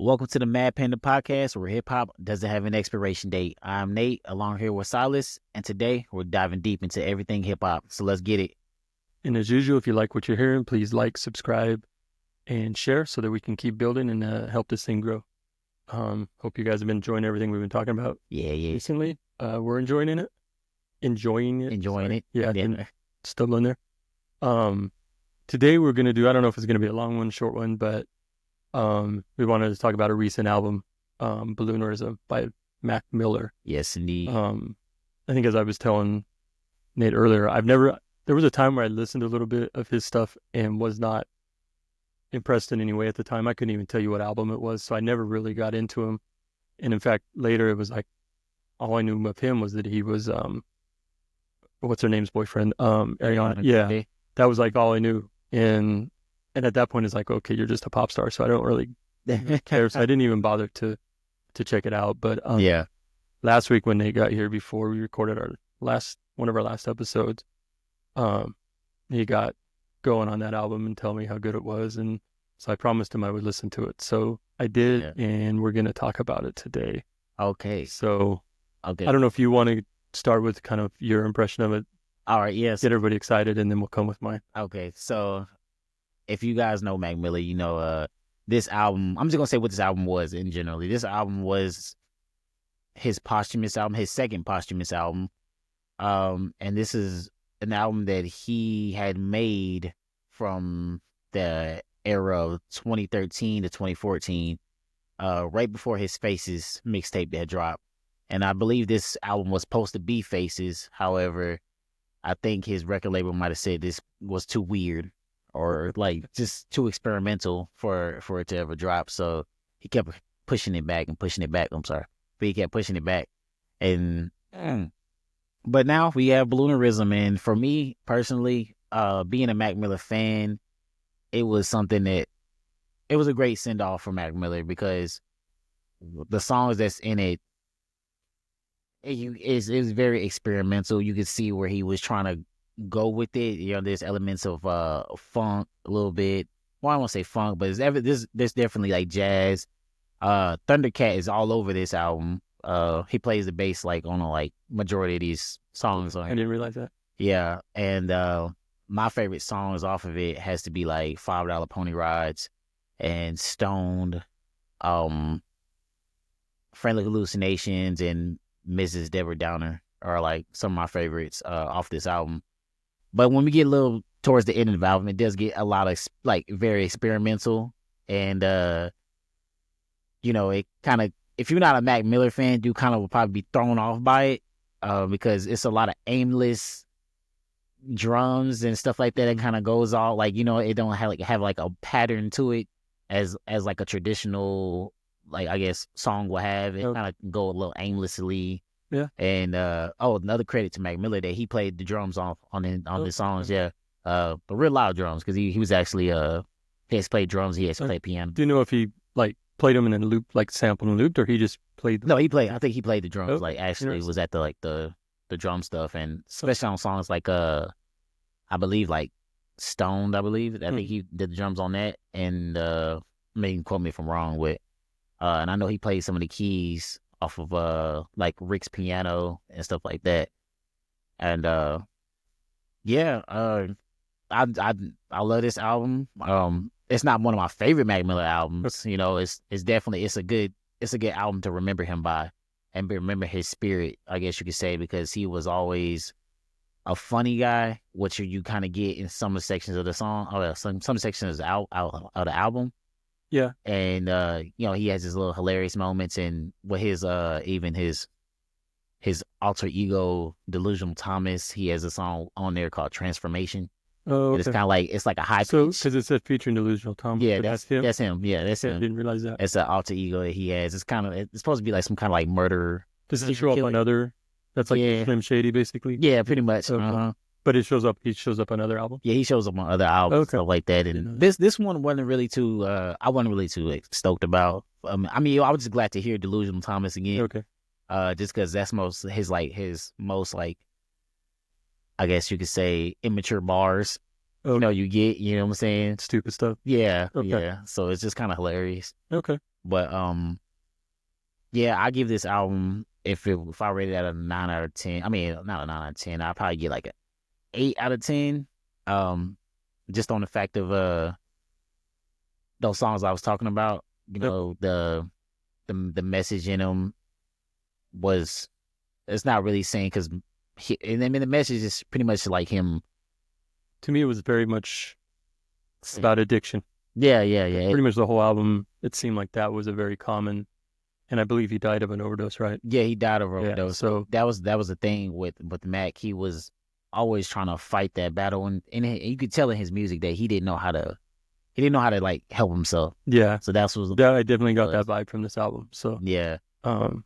Welcome to the Mad Panda podcast, where hip hop doesn't have an expiration date. I'm Nate, along here with Silas, and today we're diving deep into everything hip hop. So let's get it. And as usual, if you like what you're hearing, please like, subscribe, and share so that we can keep building and help this thing grow. Hope you guys have been enjoying everything we've been talking about Yeah. recently. We're enjoying it. Enjoying it. Yeah, still in there. Today we're going to do, I don't know if it's going to be a long one, short one, but we wanted to talk about a recent album, Balloonerism by Mac Miller. Yes, indeed. I think as I was telling Nate earlier, there was a time where I listened to a little bit of his stuff and was not impressed in any way at the time. I couldn't even tell you what album it was, so I never really got into him. And in fact, later it was like, all I knew of him was that he was, what's her name's boyfriend? Ariana. Yeah, that was like all I knew. And at that point, it's like, okay, you're just a pop star, so I don't really care. So I didn't even bother to check it out. But yeah, last week when they got here, before we recorded one of our last episodes, he got going on that album and tell me how good it was, and so I promised him I would listen to it. So I did, and we're gonna talk about it today. Okay. So I don't know if you want to start with kind of your impression of it. All right. Yes. Get everybody excited, and then we'll come with mine. Okay. So if you guys know Mac Miller, you know this album. I'm just gonna say what this album was in general. This album was his posthumous album, his second posthumous album. And this is an album that he had made from the era of 2013 to 2014, right before his Faces mixtape that dropped. And I believe this album was supposed to be Faces. However, I think his record label might have said this was too weird or like just too experimental for it to ever drop. So he kept pushing it back. But he kept pushing it back. And but now we have Balloonerism, and for me personally, being a Mac Miller fan, it was something that it was a great send off for Mac Miller, because the songs that's in it is very experimental. You could see where he was trying to go with it. You know, there's elements of funk a little bit. Well, I won't say funk, but there's definitely like jazz. Thundercat is all over this album. He plays the bass like on like majority of these songs. I didn't realize that. Yeah, and my favorite songs off of it has to be like $5 Pony Rides and Stoned, Friendly Hallucinations, and Mrs. Deborah Downer are like some of my favorites off this album. But when we get a little towards the end of the album, it does get a lot of like very experimental, and you know, it kind of, if you're not a Mac Miller fan, you kind of will probably be thrown off by it, because it's a lot of aimless drums and stuff like that. It kind of goes all like, you know, it don't have like a pattern to it as like a traditional, like, I guess, song will have. It kind of go a little aimlessly. Yeah. And another credit to Mac Miller that he played the drums on the songs. Yeah. But real loud drums, because he was actually he has played drums. He has played piano. Do you know if he like played them and then looped, like sampled and looped, or he just played them? No, he played. I think he played the drums. Like actually was at the drum stuff, and especially on songs like I believe like Stoned. I think he did the drums on that. And maybe quote me if I'm wrong with. And I know he played some of the keys off of like Rick's piano and stuff like that. And I love this album. It's not one of my favorite Mac Miller albums. You know, it's definitely a good album to remember him by and remember his spirit, I guess you could say, because he was always a funny guy, which you kind of get in some of the sections of the song, or some sections out of the album. Yeah. And you know, he has his little hilarious moments, and with his even his alter ego Delusional Thomas, he has a song on there called Transformation. Oh, okay. And it's kind of like, it's like a high pitch. So because it said featuring Delusional Thomas. Yeah, that's him. That's him. Yeah, that's him. I didn't realize that. It's an alter ego that he has. It's supposed to be like some kind of like murder. Does it show up on other? That's like Slim Shady, basically. Yeah, pretty much. Okay. But he shows up on other albums. Yeah, he shows up on other albums, stuff like that. And this one wasn't really too. I wasn't really too stoked about. I mean, I was just glad to hear Delusional Thomas again. Okay. Just because that's his most I guess you could say immature bars. Oh, you get, you know what I'm saying? stupid stuff. Yeah, Okay. yeah. So it's just kind of hilarious. Okay. But yeah, I give this album if I rated it at a 9 out of 10. I mean, not a 9 out of 10. I'd probably get like a 8 out of 10. Um, just on the fact of those songs I was talking about. You Yep. know, the message in them was it's not really saying because and I mean the message is pretty much like him. To me, it was very much about addiction. Yeah, yeah, yeah. Pretty much the whole album, it seemed like that was a very common, and I believe he died of an overdose, right? Yeah, he died of Yeah. overdose. So That was the thing with Mac. He was always trying to fight that battle, and you could tell in his music that he didn't know how to like help himself. yeah, So that's what that I definitely got was. that vibe from this album. So Yeah, um,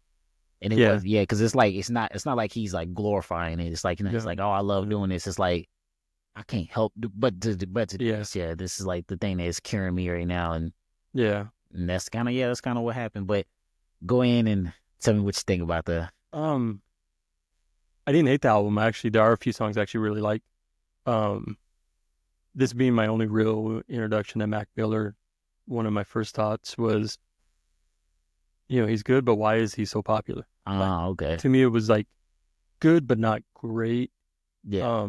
and it yeah, was because it's like it's not like he's like glorifying it. It's like it's yeah, like, oh, I love doing this. It's like I can't help but to do yeah, this. Yeah, this is like the thing that is curing me right now, yeah. and that's kind of what happened. But go in and tell me what you think about the. Um, I didn't hate the album. Actually, there are a few songs I actually really like. Um, this being my only real introduction to Mac Miller, one of my first thoughts was, he's good, but why is he so popular? Like, Oh, okay. to me, it was like good, but not great. Yeah.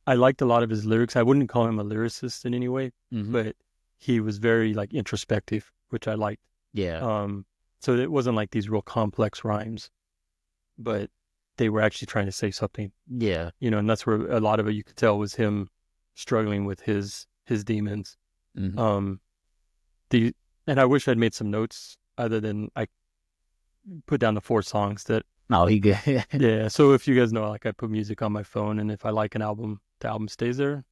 I liked a lot of his lyrics. I wouldn't call him a lyricist in any way, Mm-hmm. but he was very like introspective, which I liked. Yeah. So it wasn't like these real complex rhymes, but they were actually trying to say something, Yeah. and that's where a lot of it you could tell was him struggling with his demons. Mm-hmm. Um, the and I wish I'd made some notes other than I put down the 4 songs that. No, he good. Yeah. So if you guys know, like I put music on my phone, and if I like an album, the album stays there.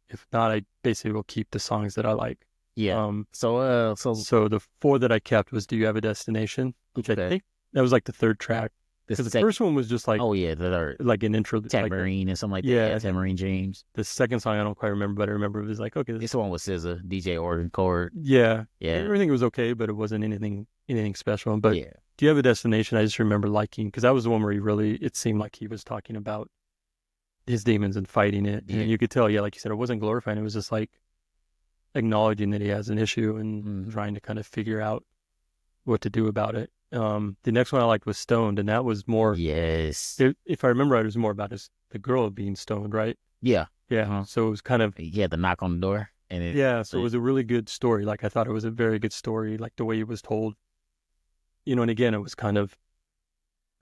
If not, I basically will keep the songs that I like. Yeah. Um, So so the 4 that I kept was "Do You Have a Destination," which I okay. think that was like the 3rd track. The Because the first one was just like oh yeah, the third like an intro, like Tambourine and something like that. yeah. Yeah, Tambourine Dreams. The second song I don't quite remember, but I remember it was like okay, This one was SZA, DJ Organ Chord. yeah, Yeah. everything was okay, but it wasn't anything special. But Yeah. "Do You Have a Destination?" I just remember liking because that was the one where it seemed like he was talking about his demons and fighting it, Yeah. and you could tell, yeah, like you said, it wasn't glorifying. It was just like acknowledging that he has an issue and trying to kind of figure out what to do about it. The next one I liked was "Stoned," and that was more. Yes. If I remember right, it was more about the girl being stoned, right? Yeah. Yeah. Uh-huh. So it was kind of. He had to knock on the door, and So it was a really good story. Like I thought it was a very good story, like the way it was told. And again, it was kind of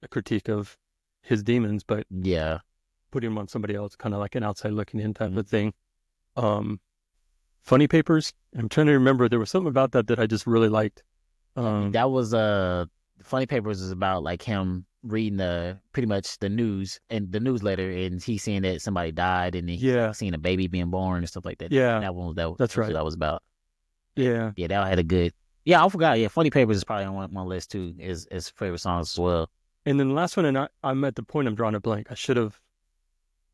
a critique of his demons, but yeah. putting him on somebody else, kind of like an outside looking in type of thing. Funny Papers. I'm trying to remember. There was something about that I just really liked. That was Funny Papers is about like him reading pretty much the news and the newsletter, and he's seeing that somebody died, and then he's seeing a baby being born and stuff like that. Yeah, that one that's right. What that was about. Yeah, yeah, that had a good. Yeah, I forgot. Yeah, Funny Papers is probably on my list too. Is favorite songs as well. And then the last one, and I'm at the point I'm drawing a blank. I should have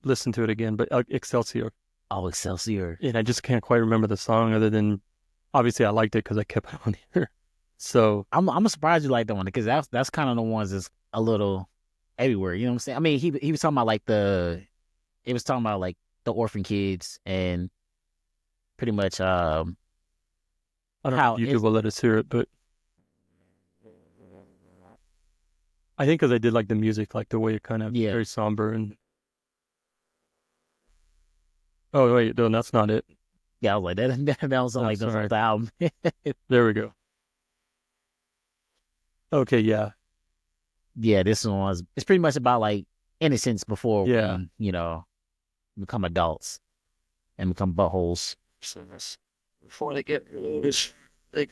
listened to it again, but Excelsior. Oh, Excelsior. And I just can't quite remember the song other than obviously I liked it because I kept it on here. So I'm surprised you like that one because that's kind of the ones that's a little everywhere. You know what I'm saying? I mean, he was talking about like it was talking about like the orphan kids and pretty much I don't know if YouTube will let us hear it, but I think because I did like the music, like the way it kind of very somber and. Oh wait, no, that's not it. Yeah, I was like that was on like the album. There we go. Okay, yeah. Yeah, this one was. It's pretty much about like innocence before we, become adults and become buttholes. Before they get like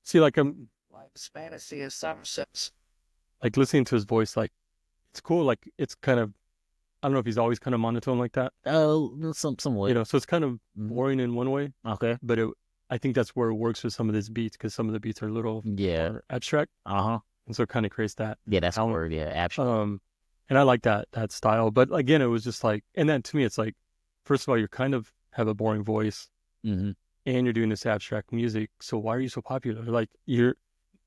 see, like fantasy and subsets. Like listening to his voice, like it's cool. Like it's kind of. I don't know if he's always kind of monotone like that. Oh, somewhat. So it's kind of boring in one way. Okay. But I think that's where it works with some of his beats because some of the beats are a little more abstract. Uh-huh. And so it kind of creates that. Yeah, that's the word. Yeah, abstract. And I like that style. But again, it was just like, and then to me, it's like, first of all, you kind of have a boring voice and you're doing this abstract music. So why are you so popular? Like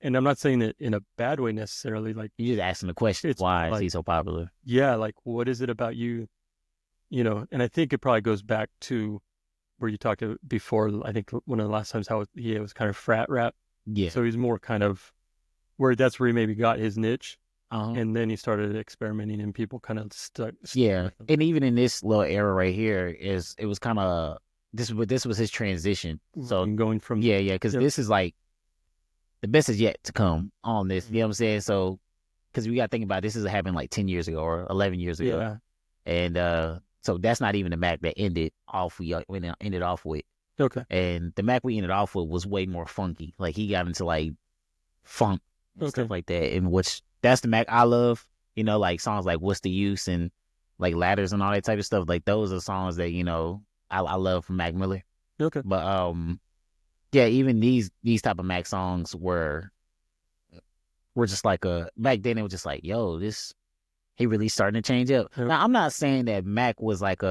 and I'm not saying it in a bad way necessarily. Like you're just asking the question, why is he so popular? Yeah, like what is it about you? And I think it probably goes back to where you talked before, I think one of the last times how he was kind of frat rap. Yeah. So he's more kind of that's where he maybe got his niche. Uh-huh. And then he started experimenting and people kind of stuck Yeah. with him. And even in this little era right here, it was kind of, this was his transition. So And going from yeah, because this is like, the best is yet to come on this. You know what I'm saying? So, because we got to think about this is happened like 10 years ago or 11 years ago. Yeah. And so that's not even the Mac that ended off with. Okay. And the Mac we ended off with was way more funky. Like he got into like funk and stuff like that. And that's the Mac I love. You know, like songs like What's the Use and like Ladders and all that type of stuff. Like those are songs that, you know, I love from Mac Miller. Okay. But yeah, even these type of Mac songs were just like back then it was just like, yo, he really starting to change up. Yeah. Now I'm not saying that Mac was like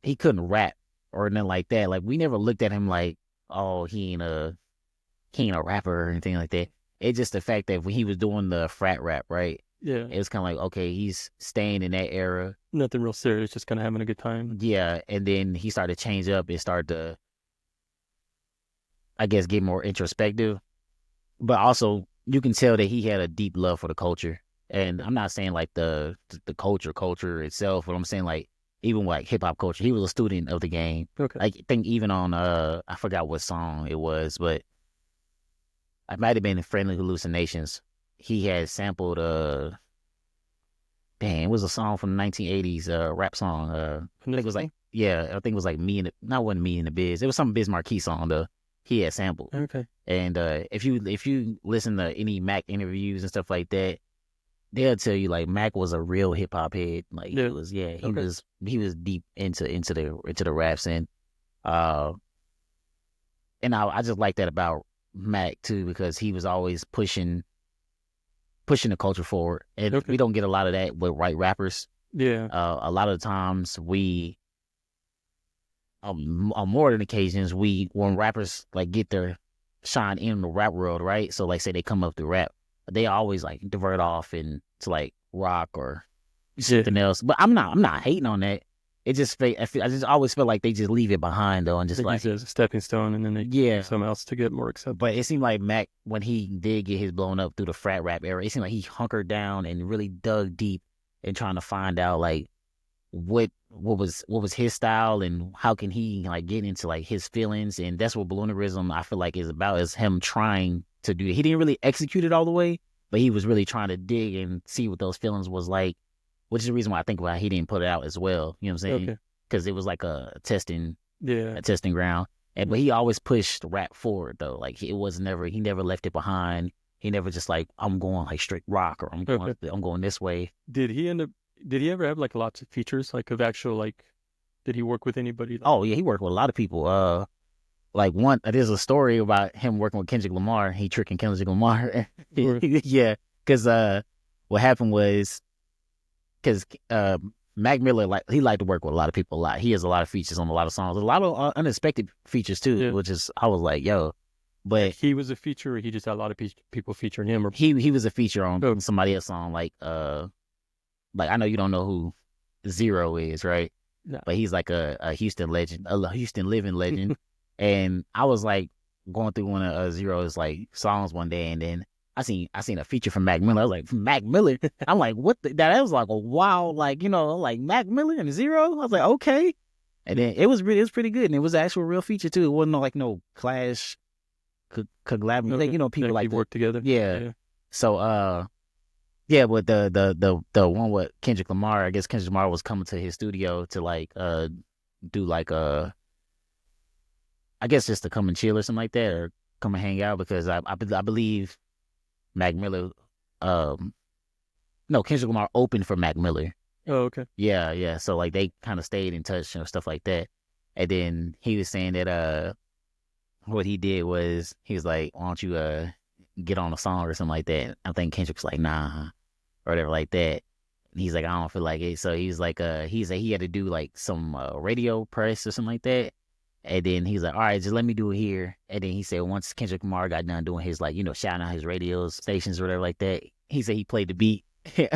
he couldn't rap or nothing like that. Like we never looked at him like, oh, he ain't a rapper or anything like that. It's just the fact that when he was doing the frat rap, right? Yeah. It was kind of like, okay, he's staying in that era. Nothing real serious, just kind of having a good time. Yeah, and then he started to change up and start to, I guess, get more introspective. But also, you can tell that he had a deep love for the culture. And I'm not saying like the culture itself, but I'm saying like even like hip hop culture. He was a student of the game. Okay. Like I think even on I forgot what song it was, but it might have been Friendly Hallucinations. He had sampled it was a song from the 1980s, rap song. I think it was like, yeah, I think it was like wasn't Me in the Biz. It was some Biz Marquee song though. He had sampled. Okay. And if you listen to any Mac interviews and stuff like that, they'll tell you like Mac was a real hip hop head. Like he was deep into the raps and I just like that about Mac too, because he was always pushing the culture forward, and we don't get a lot of that with white rappers. Yeah. A lot of the times we, on more than occasions, when rappers like get their shine in the rap world, right? So like say they come up through rap, they always like divert off into like rock or something else. But I'm not hating on that. It just I just always feel like they just leave it behind though, and just like use it as a stepping stone, and then they do something else to get more accepted. But it seemed like Mac, when he did get his blown up through the frat rap era, it seemed like he hunkered down and really dug deep in trying to find out like what was his style and how can he like get into like his feelings. And that's what Balloonerism I feel like is about, is him trying to do it. He didn't really execute it all the way, but he was really trying to dig and see what those feelings was like, which is the reason why I think why he didn't put it out as well. You know what I'm saying? Because it was like a testing ground. But he always pushed rap forward though. Like he never left it behind. He never just like, I'm going like straight rock, or I'm going this way. Did he ever have like lots of features, like of actual, like, did he work with anybody? Oh yeah, he worked with a lot of people. Like there's a story about him working with Kendrick Lamar. He tricking Kendrick Lamar. Yeah, because what happened was, because Mac Miller, like, he liked to work with a lot of people a lot. He has a lot of features on a lot of songs, a lot of unexpected features too, which is, I was like, yo. But he was a feature, or he just had a lot of people featuring him, or he was a feature on somebody else's song, like I know you don't know who Zero is, right? No. But he's like a Houston legend, a Houston living legend. And I was like going through one of Zero's like songs one day, and then I seen a feature from Mac Miller. I was like, Mac Miller? I'm like, what? That was like a wild, like, you know, like Mac Miller and Zero. I was like, okay. And then it was pretty good, and it was an actual real feature too. It wasn't like no Clash collab. Like, you know, people like work together. Yeah. So yeah, but the one with Kendrick Lamar, I guess Kendrick Lamar was coming to his studio to like do like I guess just to come and chill or something like that, or come and hang out, because I believe Mac Miller, no, Kendrick Lamar opened for Mac Miller. Oh, okay. Yeah. So like they kind of stayed in touch and stuff like that. And then he was saying that what he did was, he was like, why don't you get on a song or something like that? I think Kendrick's like, nah, or whatever like that. And he's like, I don't feel like it. So he's like, he had to do like some radio press or something like that. And then he's like, all right, just let me do it here. And then he said once Kendrick Lamar got done doing his, like, you know, shouting out his radio stations or whatever like that, he said he played the beat.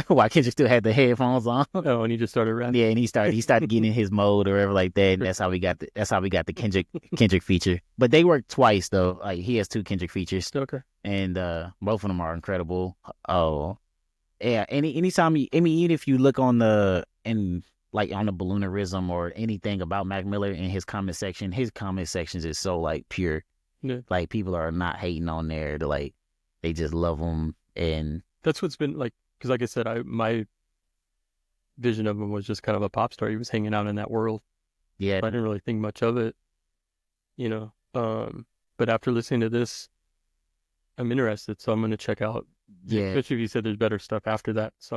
Why Kendrick still had the headphones on? Oh, and he just started rapping. Yeah, and he started getting in his mode or whatever like that, and that's how we got the Kendrick feature. But they worked twice though. Like he has two Kendrick features, Okay. and both of them are incredible. Oh yeah, anytime I mean, even if you look on like on the Balloonerism or anything about Mac Miller in his comment sections is so like pure. Yeah. Like people are not hating on there. They just love him, and That's what's been like, because like I said, my vision of him was just kind of a pop star. He was hanging out in that world. yeah, I didn't really think much of it, you know. But after listening to this, I'm interested, so I'm gonna check out. yeah, Especially if you said there's better stuff after that, so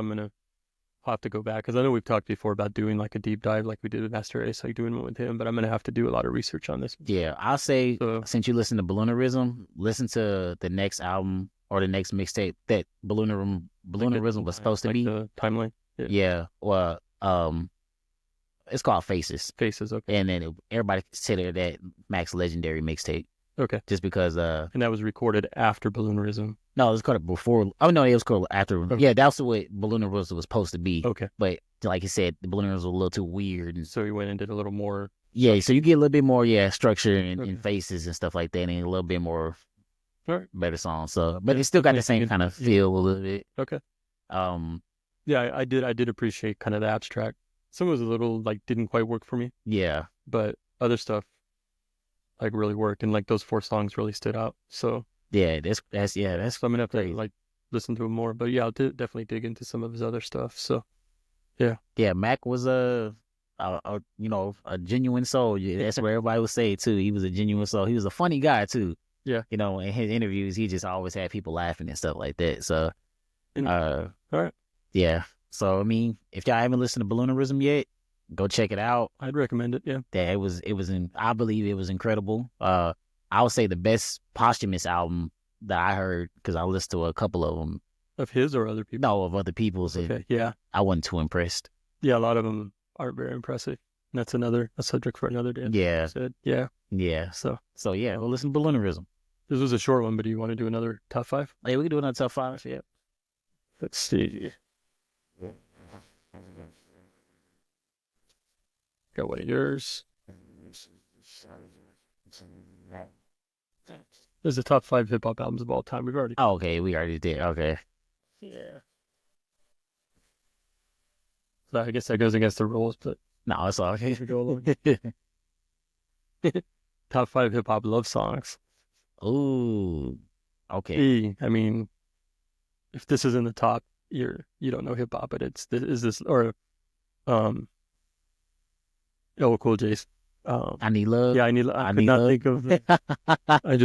I'll have to go back because I know we've talked before about doing like a deep dive, like we did with Master Ace, like doing one with him. But I'm gonna have to do a lot of research on this. yeah. I'll say So since you listen to Balloonerism, listen to the next album or the next mixtape that Balloonerism was supposed to like be. the timeline. Yeah, well, it's called Faces, Faces. Okay. and then everybody considered that Mac's legendary mixtape Okay. just because And that was recorded after Balloonerism. no, it was called before. Oh no, it was called after. Okay. Yeah, that's what Balloonerism was supposed to be. Okay. But like I said, the Balloonerism was a little too weird, and So he went and did a little more. yeah, so you get a little bit more structure and, Okay. and faces and stuff like that, and a little bit more All right. better songs. So, but Yeah, it's still got the definitely same good. kind of feel a little bit. Okay. Um, Yeah, I did appreciate kind of the abstract. Some was a little like didn't quite work for me, yeah, but other stuff like really worked, and like those 4 songs really stood out. So yeah, that's so I'm gonna have to crazy. like listen to him more. But yeah, I'll definitely dig into some of his other stuff. So yeah, Yeah, Mac was a genuine soul. Yeah, that's what everybody would say too. He was a genuine soul. He was a funny guy too. Yeah. In his interviews, he just always had people laughing and stuff like that. So, all right, yeah. So I mean, if y'all haven't listened to Balloonerism yet, go check it out. I'd recommend it. Yeah, That I believe it was incredible. I would say the best posthumous album that I heard because I listened to a couple of them. of his or other people. No, of other people's. And Okay. Yeah, I wasn't too impressed. yeah. A lot of them aren't very impressive. And that's a subject for another day. Yeah, Said yeah. yeah. So So yeah, well, listen to Balloonerism. this was a short one, but do you want to do another top 5? Hey, we can do another top 5. Yeah. Let's see. Got one of yours. There's the top 5 hip hop albums of all time. We've already. Oh, okay, we already did. Okay. Yeah. So I guess that goes against the rules, but No, it's all okay. we go along. Top 5 hip hop love songs. Ooh. Okay. I mean, if this is in the top, you don't know hip hop, but is this or oh cool J's. I need love. Yeah, I could not think of I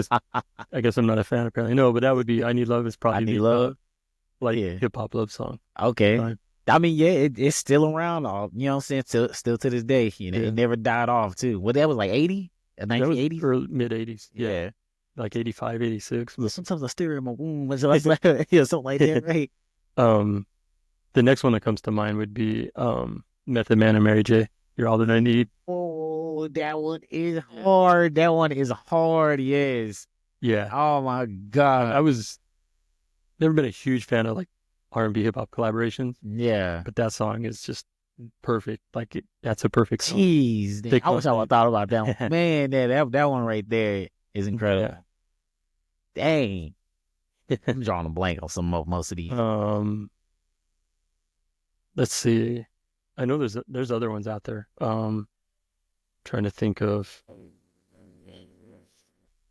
guess I'm not a fan apparently. No, but that would be I Need Love is probably I Need the, Love. like Yeah. hip hop love song. Okay. Fine. I mean, yeah, it's still around. You know what I'm saying? Still to this day. Yeah. It never died off too. Well, that was like 80, That was 1980. early mid 80s. Yeah. Like 85, 86. Well, sometimes I stare in my womb, or something like something like that, right? The next one that comes to mind would be Method Man and Mary J. You're All That I Need. Oh, that one is hard. That one is hard. Yes. Yeah. Oh my God. I was never been a huge fan of like R&B hip hop collaborations, Yeah. but that song is just perfect. Like that's a perfect song. Jeez, damn, Take I wish I my- would thought about that one. Man, that one right there is incredible. Yeah. Dang. I'm drawing a blank on most of these. Let's see. I know there's other ones out there. Trying to think of.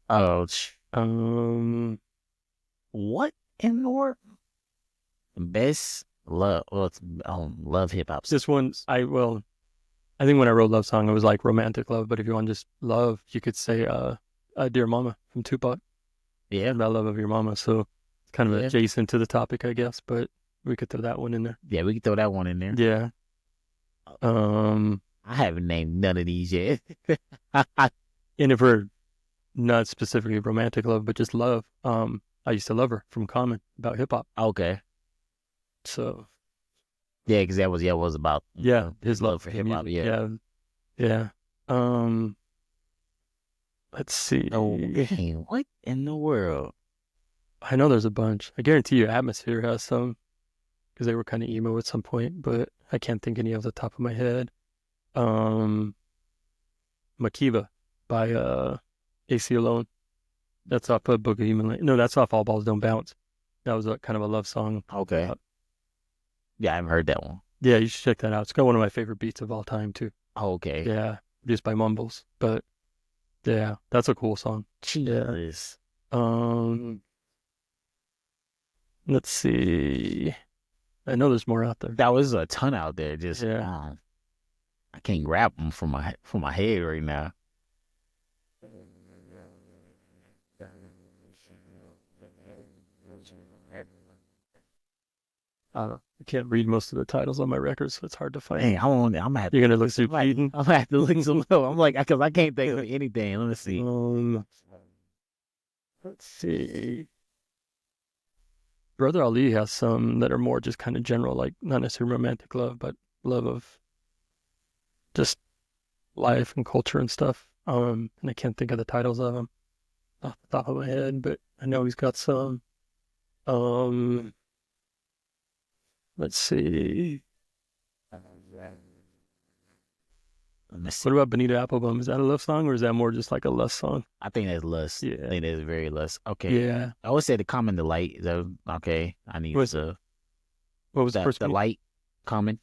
Oh, What in the world? Best love. Well, it's love hip hop. this one? I think when I wrote love song, it was like romantic love. But if you want just love, you could say "Dear Mama" from Tupac. Yeah, About love of your mama. So it's kind of Yeah. adjacent to the topic, I guess. But we could throw that one in there. yeah, we can throw that one in there. Yeah. I haven't named none of these yet. And if we're not specifically romantic love, but just love, I used to love her from Common about hip hop. Okay, So yeah, because that was about yeah, his love love for hip hop. music. Yeah. Yeah. Let's see. Oh, dang, what in the world? I know there's a bunch. I guarantee you, Atmosphere has some. because they were kind of emo at some point, but I can't think any off the top of my head. Makiba by AC Alone. That's off of Book of Human Land. No, that's off All Balls Don't Bounce. That was a kind of a love song. Okay. Yeah, I haven't heard that one. Yeah, you should check that out. It's got one of my favorite beats of all time too. Okay. Yeah, produced by Mumbles. But yeah, that's a cool song. Jesus. Let's see. I know there's more out there. That was a ton out there. Just Yeah. I can't grab them from my head right now. I can't read most of the titles on my records, so it's hard to find. Hey, I'm gonna have to, You're gonna look through Keaton? I'm gonna have to look some up. I'm like, because I can't think of anything. Let me see. Let's see. Brother Ali has some that are more just kind of general, like not necessarily romantic love, but love of just life and culture and stuff. And I can't think of the titles of them off the top of my head, but I know he's got some. Let's see. What about Bonita Applebum? Is that a love song or is that more just like a lust song? I think that's lust. Yeah. I think that's very lust. Okay. Yeah. I always say the common delight. So, okay. I need What was the first the one? light common.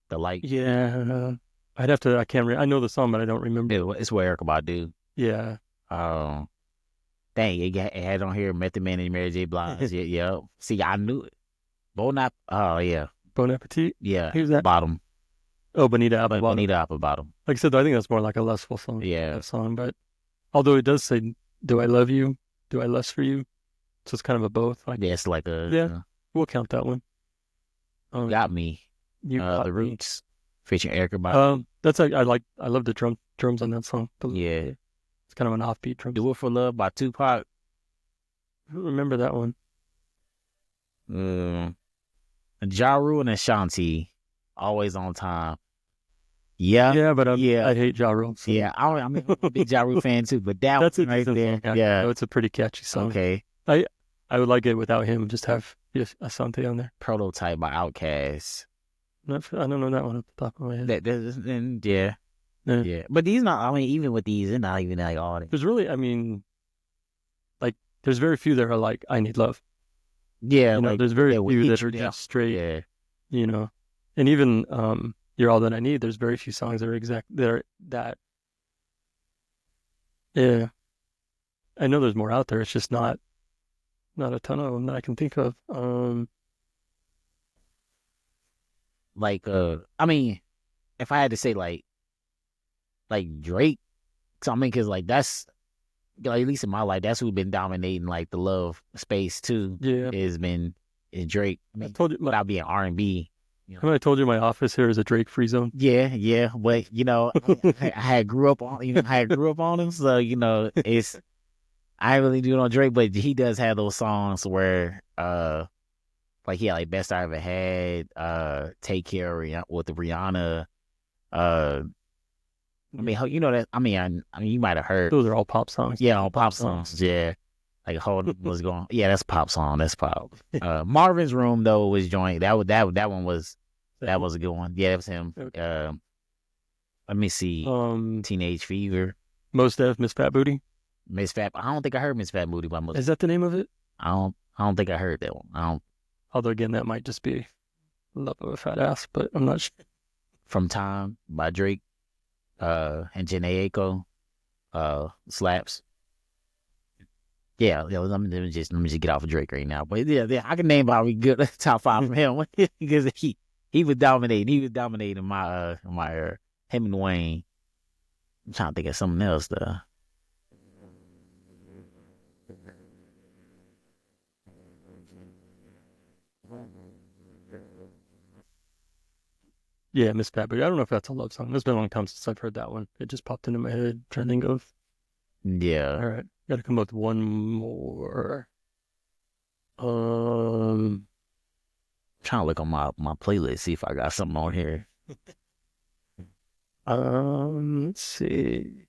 The light. Yeah. I'd have to, I can't I know the song, but I don't remember. It's where Erykah Badu. Yeah. Dang, it had on here Method Man and Mary J. Blige. Yeah. See, I knew it. Oh, yeah. Bon Appetit? Yeah. Who's that? Bottom. Oh, Bonita Applebum. Bonita Applebottom. Like I said, I think that's more like a lustful song. Yeah. That song, but although it does say, "Do I love you? Do I lust for you?" So it's kind of a both. Like, yeah, it's like a. Yeah, we'll count that one. Got me. You got the me. Roots, featuring Erykah Badu. That's I love the drums on that song. Yeah, it's kind of an offbeat drum. "Do It for Love" by Tupac. I don't remember that one. Ja Rule and Ashanti, "Always on Time." Yeah, but I hate Ja Rule. So. Yeah, I'm a big Ja Rule fan too, but that's one right there. Song. Yeah, it's a pretty catchy song. Okay, I would like it without him. Just have Asante on there. "Prototype" by Outkast. I don't know that one off the top of my head. Yeah. But these not. I mean, even with these, they're not even like all that. There's really, like there's very few that are like, "I need love." Yeah, like, there's very few that are just straight. Yeah, and even "You're All That I Need." There's very few songs that are that. Yeah, I know there's more out there. It's just not a ton of them that I can think of. I mean, if I had to say like Drake, because like that's like, at least in my life, that's who's been dominating like the love space too. Yeah, is Drake. I told you without being R&B. I told you my office here is a Drake free zone. Yeah, but I had grew up on him, so it's I really do on Drake, but he does have those songs where like like "Best I Ever Had," "Take Care" with the Rihanna. I mean, that. I mean, you might have heard. Those are all pop songs. Yeah, all pop songs. Yeah, like hold was going. Yeah, that's a pop song. That's pop. Marvin's Room though was joint. That one was that was a good one. Yeah, it was him. Okay. Let me see. Teenage Fever. Mos Def, Miss Fat Booty. Miss Fat. I don't think I heard Miss Fat Booty by Mos. Is that the name of it? I don't think I heard that one. I don't. Although again, that might just be "Love of a Fat Ass," but I'm not sure. From Time by Drake. And Jhené Aiko, slaps. Yeah. Let me just get off of Drake right now. But yeah, I can name probably good top 5 from him because he was dominating. He was dominating my him and Wayne. I'm trying to think of something else though. Yeah, Miss Fat Booty. I don't know if that's a love song. It's been a long time since I've heard that one. It just popped into my head. I'm trying to think of. Yeah. All right. Got to come up with one more. Trying to look on my playlist, see if I got something on here. Let's see.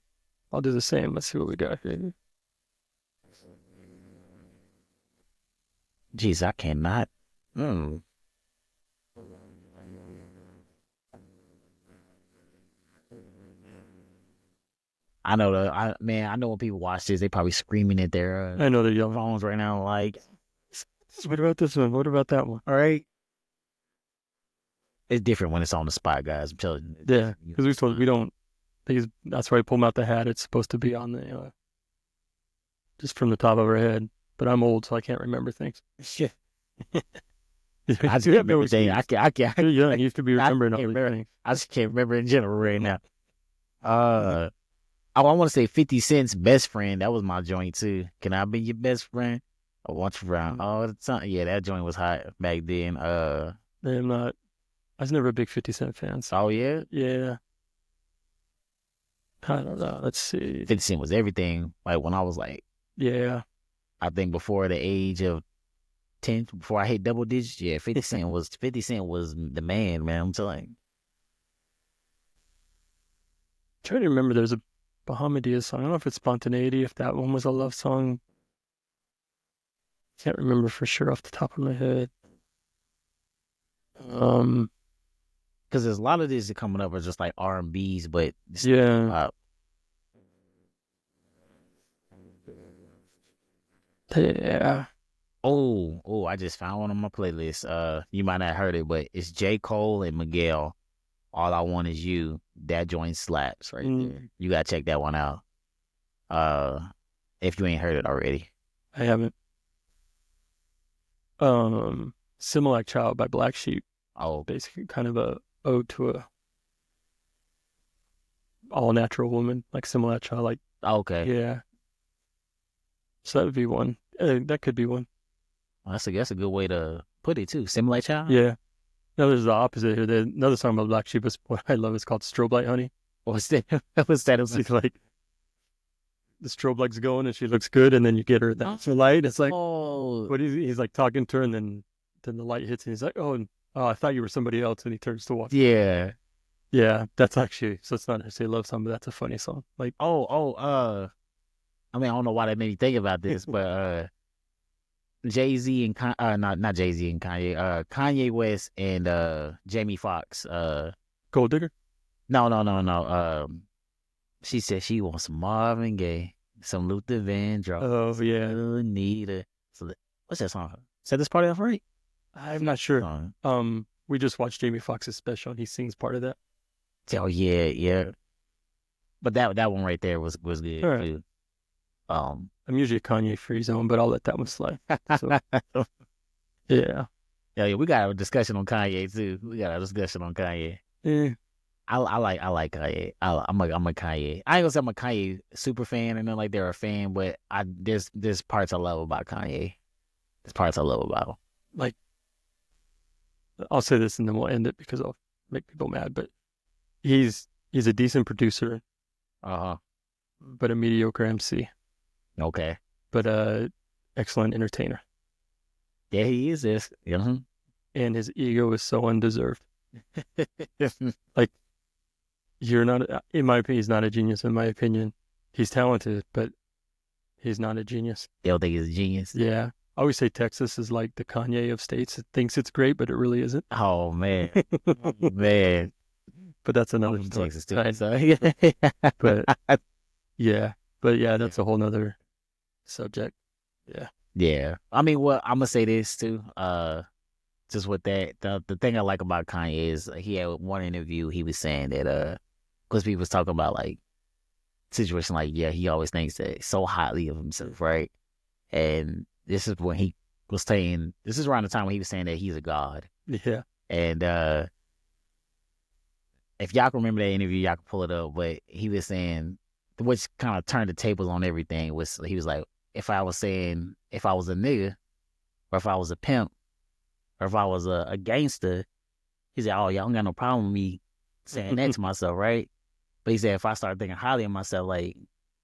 I'll do the same. Let's see what we got here. Jeez, I cannot. I know man. I know when people watch this, they probably screaming at their I know they're yelling. phones right now. Like, What about this one? What about that one? all right, it's different when it's on the spot, guys. I'm telling you. Yeah, because we don't. That's why I pull them out the hat. It's supposed to be on the just from the top of our head. But I'm old, so I can't remember things. Shit. I I just can't remember things. I can't. Yeah, you used to be remembering all these things. I just can't remember in general right now. I want to say 50 Cent's Best Friend. That was my joint too. Can I be your best friend? I want you around all the time. Yeah, that joint was hot back then. I'm not. I was never a big 50 Cent fan. So Oh yeah, yeah, I don't know. Let's see. 50 Cent was everything. Like when I was like, Yeah, I think before the age of 10, before I hit double digits. Yeah, 50 Cent was the man. I'm telling you. trying to remember. There's a Bahamadia song. I don't know if it's Spontaneity. If that one was a love song. Can't remember for sure off the top of my head. Because there's a lot of these that coming up are just like R&Bs, but it's Yeah. pop. Yeah. Oh, I just found one on my playlist. You might not heard it, but it's J. Cole and Miguel. All I Want Is You. That joint slaps right there. You gotta check that one out. If you ain't heard it already. I haven't. Similac Child by Black Sheep. Oh, Basically kind of a ode to a all natural woman, like Similac Child, like okay. yeah. So that would be one. That could be one. Well, that's a good way to put it too. Similar Child. Yeah. No, there's the opposite here. There's another song about Black Sheep is what I love. It's called Strobe Light Honey. What's that? What's that? It's like the strobe light's going and she looks good, and then you get her that's the light. It's like Oh, he's like talking to her, and then the light hits, and he's like, oh, I thought you were somebody else, and he turns to walk. yeah. Yeah, that's actually so it's not necessarily a love song, but that's a funny song. Like I mean, I don't know why that made me think about this, but Jay-Z and not Jay-Z and Kanye, Kanye West and Jamie Foxx. Gold Digger. No. She said she wants some Marvin Gaye, some Luther Vandross. Oh yeah, Anita. So what's that song? Said this part off right? I'm not sure. We just watched Jamie Foxx's special, and he sings part of that. Oh yeah. But that one right there was good All right. too. I'm usually a Kanye free zone, but I'll let that one slide. So, yeah. Yeah, we got a discussion on Kanye too. Eh, I like Kanye. I'm a Kanye. I ain't gonna say I'm a Kanye super fan and then like they're a fan, but there's parts I love about Kanye. There's parts I love about him. like I'll say this and then we'll end it because I'll make people mad. But he's a decent producer, but a mediocre MC, Okay. but a excellent entertainer. Yeah, he is this. Yeah. And his ego is so undeserved. Like you're not, in my opinion, he's not a genius. In my opinion, he's talented, but he's not a genius. They don't think he's a genius. Yeah. I always say Texas is like the Kanye of states. It thinks it's great, but it really isn't. Oh man. Man. But that's I'm another from story. Texas too. I- So But yeah, that's a whole nother subject. Yeah. yeah. I mean, well, I'm gonna say this too. Just with that, the thing I like about Kanye is he had one interview. He was saying that because people was talking about like situation like he always thinks that so highly of himself, right? And this is when he was saying this is around the time when he was saying that he's a god. Yeah. And if y'all can remember that interview, y'all can pull it up. But he was saying, which kind of turned the tables on everything. Was he was like, if I was a nigga, or if I was a pimp, or if I was a gangster, he said, oh, y'all don't got no problem with me saying that to myself, right? But he said, if I start thinking highly of myself, like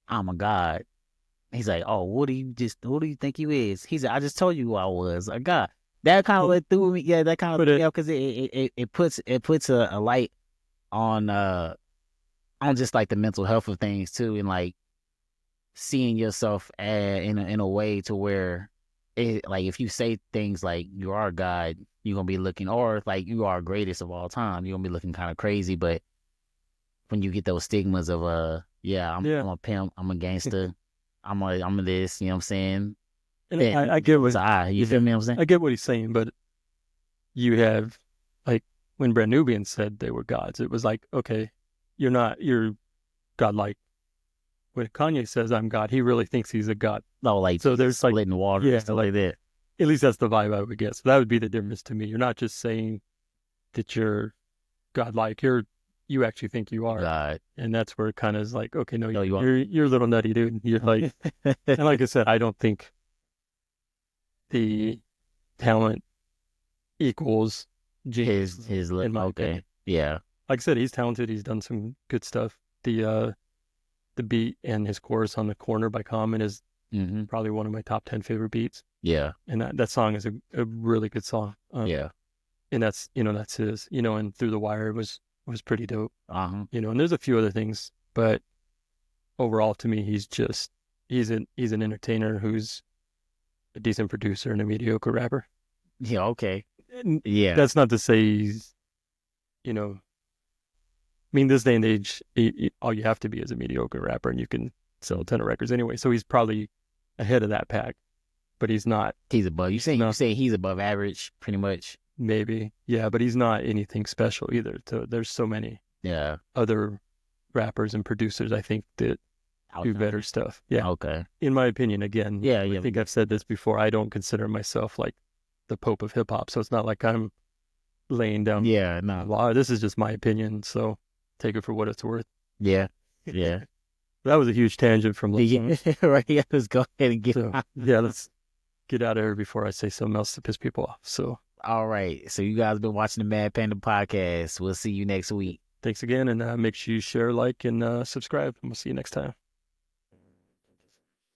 I'm a god, he's like, oh, who do you think you is? He said, I just told you who I was, a god. That kind of went through me. Yeah, that kind of because it puts a light on just like the mental health of things too, and like seeing yourself in a way to where like if you say things like you are God, you're gonna be looking, or like you are greatest of all time, you're gonna be looking kind of crazy. But when you get those stigmas of I'm Yeah. a pimp, I'm a gangster, I'm a this, you know what I'm saying? And Yeah, I get what you feel me? What I'm saying? I get what he's saying, but you have like when Brand Nubians said they were gods, it was like, okay, you're godlike. When Kanye says I'm God, he really thinks he's a god. No, like So there's like splitting water, yeah, stuff like that. at least that's the vibe I would get. So that would be the difference to me. You're not just saying that you're godlike. You actually think you are. God, And that's where it kind of is like, okay, no, no, you you're a little nutty, dude. You're like, and like I said, I don't think the talent equals genius. his in my okay, opinion. yeah, Like I said, he's talented. He's done some good stuff. The beat and his chorus on the corner by Common is probably one of my top 10 favorite beats. yeah, And that song is a really good song. yeah, And that's his, and Through the Wire was pretty dope. And there's a few other things, but overall to me, he's an entertainer who's a decent producer and a mediocre rapper. yeah, okay, And yeah. that's not to say he's, I mean, this day and age, all you have to be is a mediocre rapper and you can sell a ton of records anyway. So he's probably ahead of that pack, but he's not. He's above. You say he's above average, pretty much. Maybe, yeah, but he's not anything special either. So there's so many other rappers and producers I think that do better stuff. Yeah. Okay. In my opinion, again. Yeah. I think I've said this before. I don't consider myself like the Pope of hip hop, so it's not like I'm laying down. Yeah. No. Law. This is just my opinion. So take it for what it's worth. Yeah. Yeah. That was a huge tangent from right. Yeah, let's go ahead and get yeah, let's get out of here before I say something else to piss people off. So all right. So you guys have been watching the Mad Panda podcast. We'll see you next week. Thanks again, and make sure you share, like, and subscribe. And we'll see you next time.